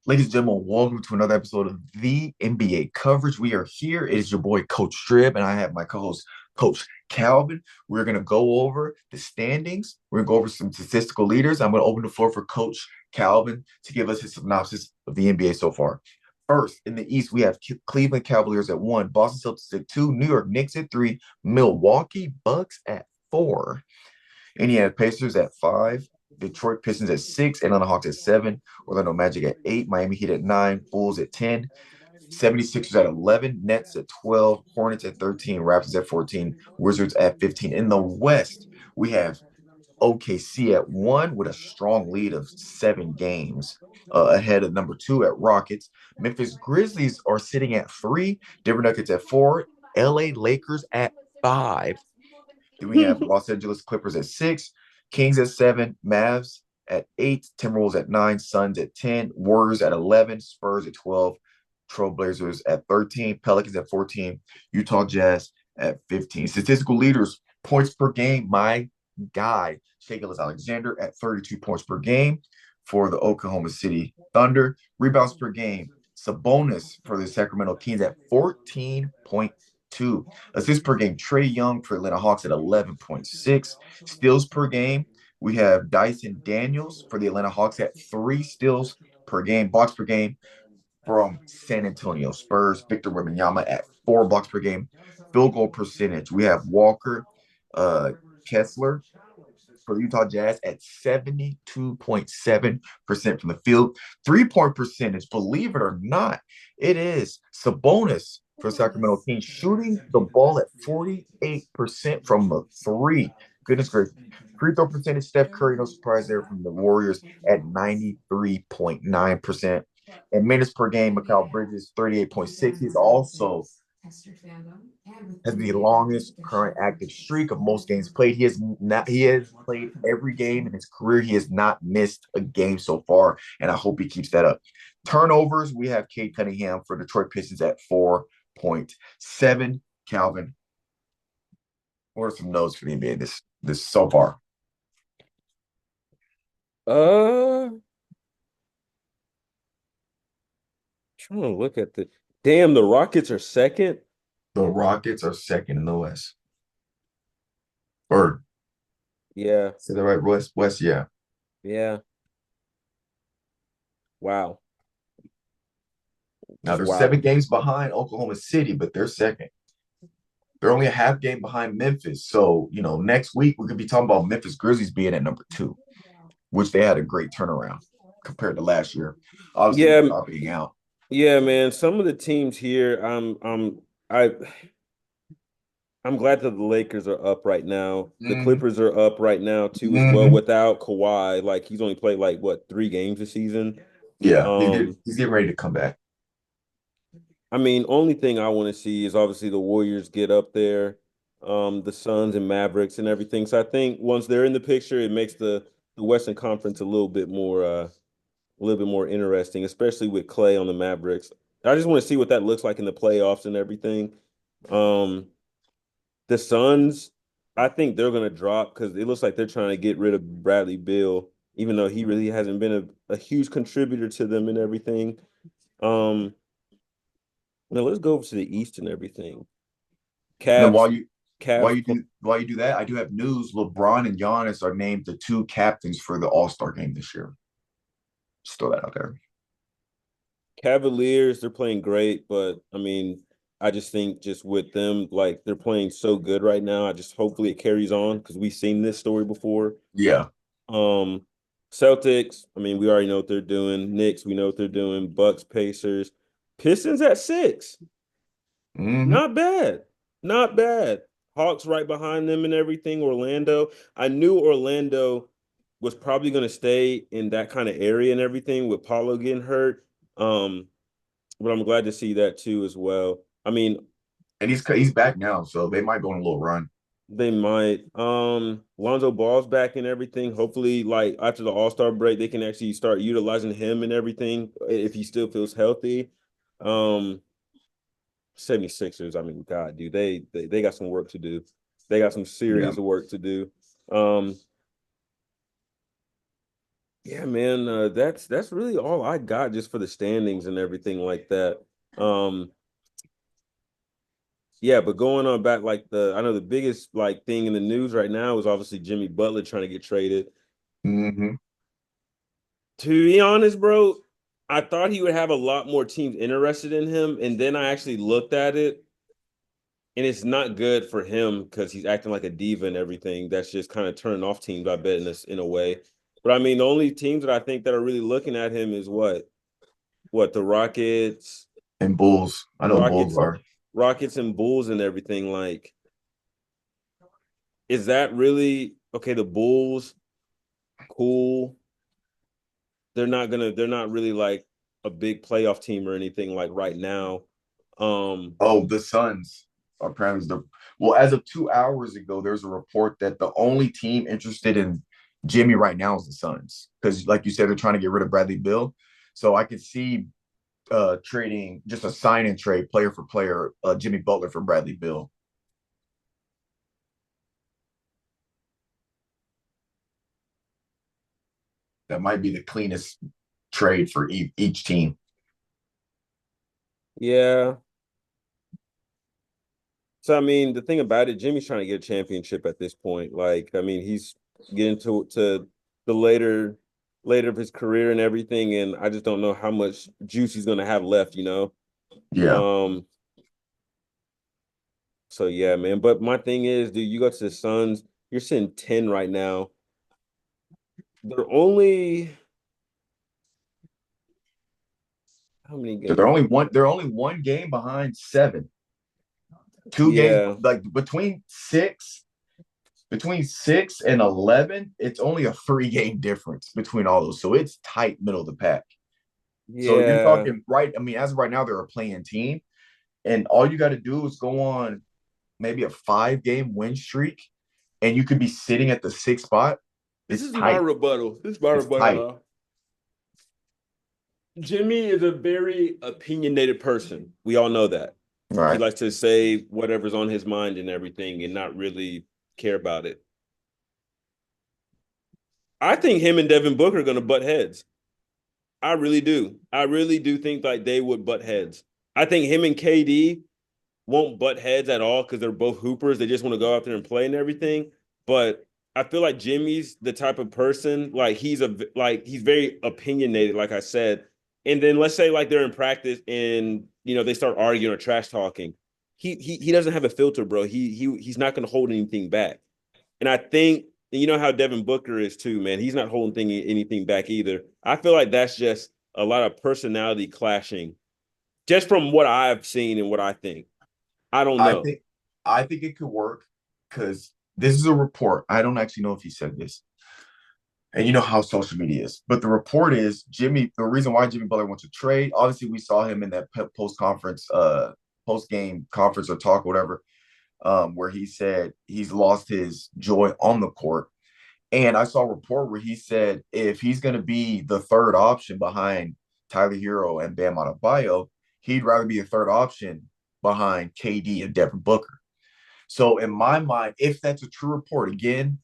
Ladies and gentlemen, welcome to another episode of the NBA coverage. We are here. It is your boy, Coach Strib, and I have my co-host, Coach Calvin. We're going to go over the standings. We're going to go over some statistical leaders. I'm going to open the floor for Coach Calvin to give us his synopsis of the NBA so far. First, in the East, we have Cleveland Cavaliers at 1, Boston Celtics at 2, New York Knicks at 3, Milwaukee Bucks at 4. Indiana Pacers at 5, Detroit Pistons at 6, Atlanta Hawks at 7, Orlando Magic at 8, Miami Heat at 9, Bulls at 10, 76ers at 11, Nets at 12, Hornets at 13, Raptors at 14, Wizards at 15. In the West, we have OKC at 1 with a strong lead of 7 games ahead of number 2 at Rockets. Memphis Grizzlies are sitting at 3, Denver Nuggets at 4, LA Lakers at 5. Then we have Los Angeles Clippers at 6, Kings at 7, Mavs at 8, Timberwolves at 9, Suns at 10, Warriors at 11, Spurs at 12, Trailblazers at 13, Pelicans at 14, Utah Jazz at 15. Statistical leaders, points per game, my guy, Shai Alexander at 32 points per game for the Oklahoma City Thunder. Rebounds per game, Sabonis for the Sacramento Kings at 14.2. Assists per game, Trae Young for Atlanta Hawks at 11.6. Steals per game, we have Dyson Daniels for the Atlanta Hawks at 3 steals per game. Blocks per game from San Antonio Spurs, Victor Wembanyama at 4 blocks per game. Field goal percentage, we have Walker uh, Kessler for the Utah Jazz at 72.7% from the field. 3-point percentage, believe it or not, it is Sabonis for Sacramento Kings shooting the ball at 48% from the three. Goodness gracious. Free throw percentage, Steph Curry, no surprise there from the Warriors at 93.9%. And minutes per game, Mikal Bridges, 38.6. He's also has the longest current active streak of most games played. He has played every game in his career. He has not missed a game so far, and I hope he keeps that up. Turnovers, we have Cade Cunningham for Detroit Pistons at 4.7. Calvin, what are some notes for the NBA this so far? Uh, Trying to look at the damn. The Rockets are second. The Rockets are second in the West. Or Yeah, is that right? West, yeah. yeah. Wow, Now just they're wow. 7 games behind Oklahoma City, but they're second. They're only a half game behind Memphis. So, next week we could be talking about Memphis Grizzlies being at number 2, which they had a great turnaround compared to last year. Obviously, Yeah, without being out. yeah, man. Some of the teams here, I, I'm glad that the Lakers are up right now. The Mm-hmm. Clippers are up right now too, as well. Mm-hmm. Without Kawhi, like he's only played like what 3 games this season. Yeah, Um, he's getting ready to come back. I mean, only thing I want to see is obviously the Warriors get up there, the Suns and Mavericks and everything. So I think once they're in the picture, it makes the Western Conference a little bit more interesting, especially with Clay on the Mavericks. I just want to see what that looks like in the playoffs and everything. Um, the Suns, I think they're gonna drop because it looks like they're trying to get rid of Bradley Beal, even though he really hasn't been a huge contributor to them and everything. Um, Now let's go over to the East and everything. And then Cavs, while Cavs. you do that, I do have news. LeBron and Giannis are named the 2 captains for the All-Star game this year. Just throw that out there. Cavaliers, they're playing great, but I mean, I just think just with them, like they're playing so good right now. I just hopefully it carries on because we've seen this story before. Yeah. Um, Celtics, I mean, we already know what they're doing. Knicks, we know what they're doing. Bucks, Pacers, Pistons at 6. Mm-hmm. Not bad. Not bad. Hawks right behind them and everything. Orlando. I knew Orlando was probably going to stay in that kind of area and everything with Paulo getting hurt. Um, but I'm glad to see that too as well. I mean, And he's back now, so they might go on a little run. they might. Lonzo Ball's back and everything. Hopefully, like after the All-Star break, they can actually start utilizing him and everything if he still feels healthy. Um, 76ers, I mean, God, dude, they got some work to do. They got some Yeah. serious work to do. Um, Yeah, man, that's really all I got just for the standings and everything like that. Um, yeah, but going on back, like I know the biggest like thing in the news right now is obviously Jimmy Butler trying to get traded. Hmm. To be honest, bro, I thought he would have a lot more teams interested in him, and then I actually looked at it, and it's not good for him because he's acting like a diva and everything. That's just kind of turning off teams, I bet, in a way. But I mean, the only teams that I think that are really looking at him is what the Rockets, And Bulls, I know Bulls Rockets, are. Rockets and Bulls and everything. Like, is that really okay? The Bulls, cool. They're not really like a big playoff team or anything like right now. Um, Oh, the Suns are apparently the well. As of 2 hours ago, there's a report that the only team interested in Jimmy right now is the Suns because, like you said, they're trying to get rid of Bradley Bill. So I could see trading just a sign and trade player for player, Jimmy Butler for Bradley Bill. That might be the cleanest trade for each team. yeah. So I mean, the thing about it, Jimmy's trying to get a championship at this point. Like, I mean, he's getting to the later of his career and everything, and I just don't know how much juice he's gonna have left, you know. Yeah, Um, so yeah, man. But my thing is, dude, you go to the Suns, you're sitting 10 right now. They're only how many they're games? only one. They're only one game behind seven. 2 games, Yeah, like between 6 and 11, it's only a 3 game difference between all those. So it's tight middle of the pack. So you're yeah. talking right. I mean, as of right now, they're a playing team, and all you got to do is go on maybe a 5 game win streak, and you could be sitting at the sixth spot. This It's is my tight. rebuttal. This is my It's tight. rebuttal. Jimmy is a very opinionated person. We all know that. He Right. likes to say whatever's on his mind and everything and not really care about it. I think him and Devin Booker are going to butt heads. I really do. I really do think like they would butt heads. I think him and KD won't butt heads at all because they're both hoopers. They just want to go out there and play and everything. But I feel like Jimmy's the type of person like he's very opinionated, like I said. And then let's say like they're in practice and they start arguing or trash talking. He doesn't have a filter, bro. He's not going to hold anything back. And I think you know how Devin Booker is too, man. He's not holding anything back either. I feel like that's just a lot of personality clashing, just from what I've seen and what I think. I don't I know. think I think it could work because this is a report. I don't actually know if he said this. And you know how social media is. But the report is the reason why Jimmy Butler wants to trade, obviously we saw him in that post game conference or talk, whatever, where he said he's lost his joy on the court. And I saw a report where he said if he's going to be the third option behind Tyler Hero and Bam Adebayo, he'd rather be a third option behind KD and Devin Booker. So in my mind, if that's a true report, again,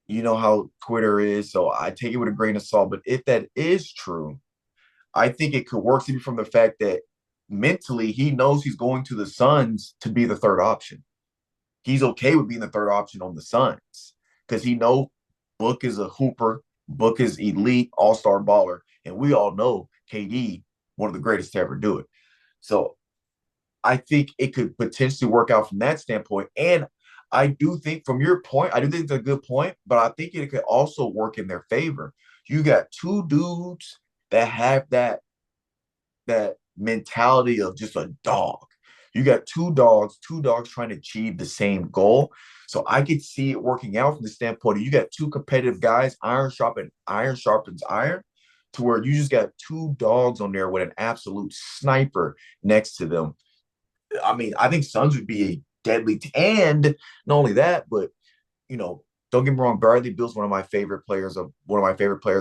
you know how Twitter is, so I take it with a grain of salt. But if that is true, I think it could work simply from the fact that mentally he knows he's going to the Suns to be the third option. He's okay with being the third option on the Suns because he know Book is a hooper, Book is elite, all-star baller, and we all know KD, one of the greatest to ever do it. So I think it could potentially work out from that standpoint. And I do think, from your point, I do think it's a good point, but I think it could also work in their favor. You got two dudes that have that mentality of just a dog. You got two dogs trying to achieve the same goal. So I could see it working out from the standpoint of you got two competitive guys, iron sharpens iron, to where you just got two dogs on there with an absolute sniper next to them. I mean, I think Suns would be a deadly and not only that, but don't get me wrong, Bradley Bill's one of my favorite players. I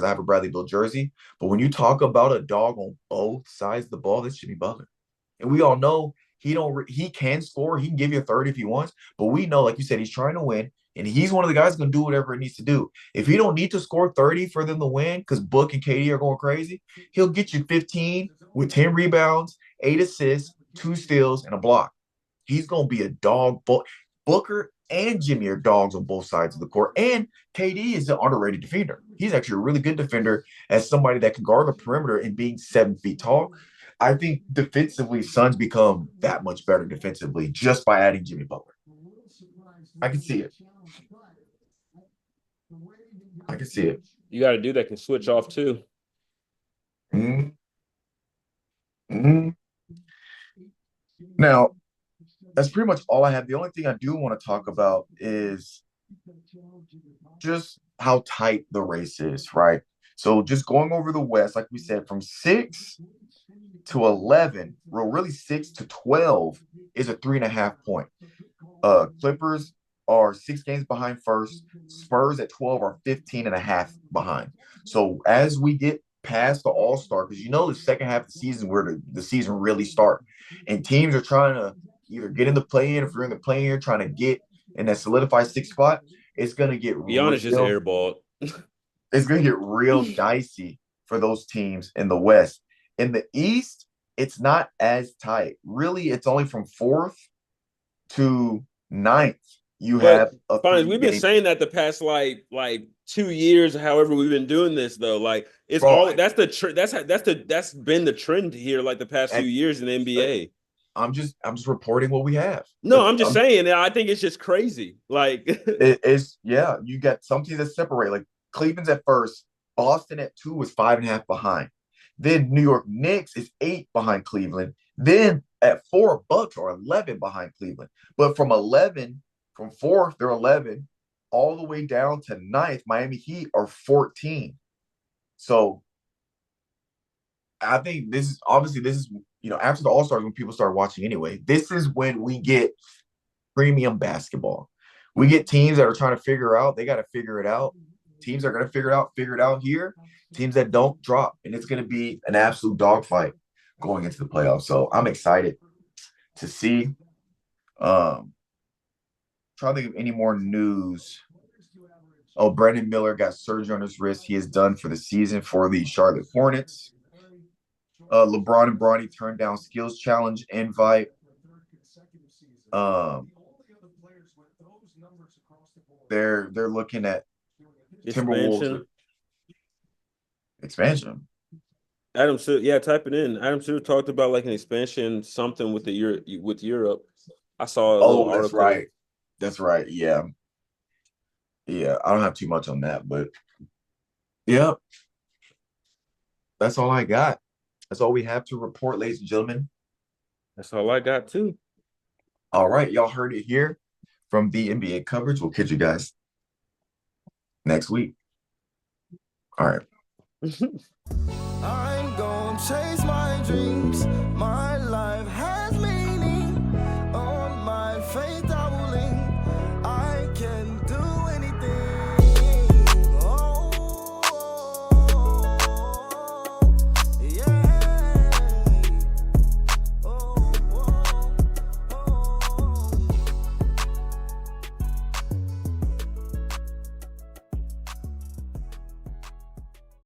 have a Bradley Bill jersey. But when you talk about a dog on both sides of the ball, that's Jimmy Butler. And we all know he can score, he can give you a third if he wants, but we know, like you said, he's trying to win. And he's one of the guys going to do whatever it needs to do. If he don't need to score 30 for them to win because Book and KD are going crazy, he'll get you 15 with 10 rebounds, 8 assists, 2 steals, and a block. He's going to be a dog. Booker and Jimmy are dogs on both sides of the court. And KD is an underrated defender. He's actually a really good defender as somebody that can guard the perimeter and being 7 feet tall. I think defensively, Suns become that much better defensively just by adding Jimmy Butler. I can see it. I can see it. You got a dude that can switch off too. Mm-hmm. Mm-hmm. Now, that's pretty much all I have. The only thing I do want to talk about is just how tight the race is, right? So just going over the West, like we said, from 6 to 11, well, really 6 to 12 is a 3.5 point. Clippers are 6 games behind first. Spurs at 12 are 15.5 behind. So as we get past the All-Star, because the second half of the season where the season really start, and teams are trying to either get in the play-in, if you're in the play-in, trying to get in that solidified 6th spot, it's going to get Giannis just airballed. It's going to get real dicey for those teams in the West. In the East, it's not as tight. Really, it's only from 4th to 9th. You have a fine. We've been saying that the past like 2 years, however we've been doing this though. Like it's that's been the trend here like the past few years in the NBA. I'm just reporting what we have. No, I'm just saying. I think it's just crazy. Like it's you got some teams that separate. Like Cleveland's at first, Boston at 2 was 5.5 behind. Then New York Knicks is 8 behind Cleveland. Then at 4, Bucks are 11 behind Cleveland. But from 4th, they're 11, all the way down to 9th, Miami Heat are 14. So I think this is after the All-Stars when people start watching anyway. This is when we get premium basketball. We get teams that are trying to figure out, they got to figure it out. Teams are going to figure it out here. Teams that don't drop, and it's going to be an absolute dogfight going into the playoffs. So I'm excited to see. Trying to think of any more news. Oh, Brandon Miller got surgery on his wrist. He is done for the season for the Charlotte Hornets. LeBron and Bronny turned down skills challenge invite. They're looking at Timberwolves expansion. Adam Silver, type it in. Adam Silver talked about like an expansion, something with Europe. I saw a little article. That's right. Yeah. I don't have too much on that, but yeah, that's all I got. That's all we have to report, ladies and gentlemen. That's all I got too. All right, y'all heard it here from the NBA coverage. We'll catch you guys next week. All right. I'm gonna chase my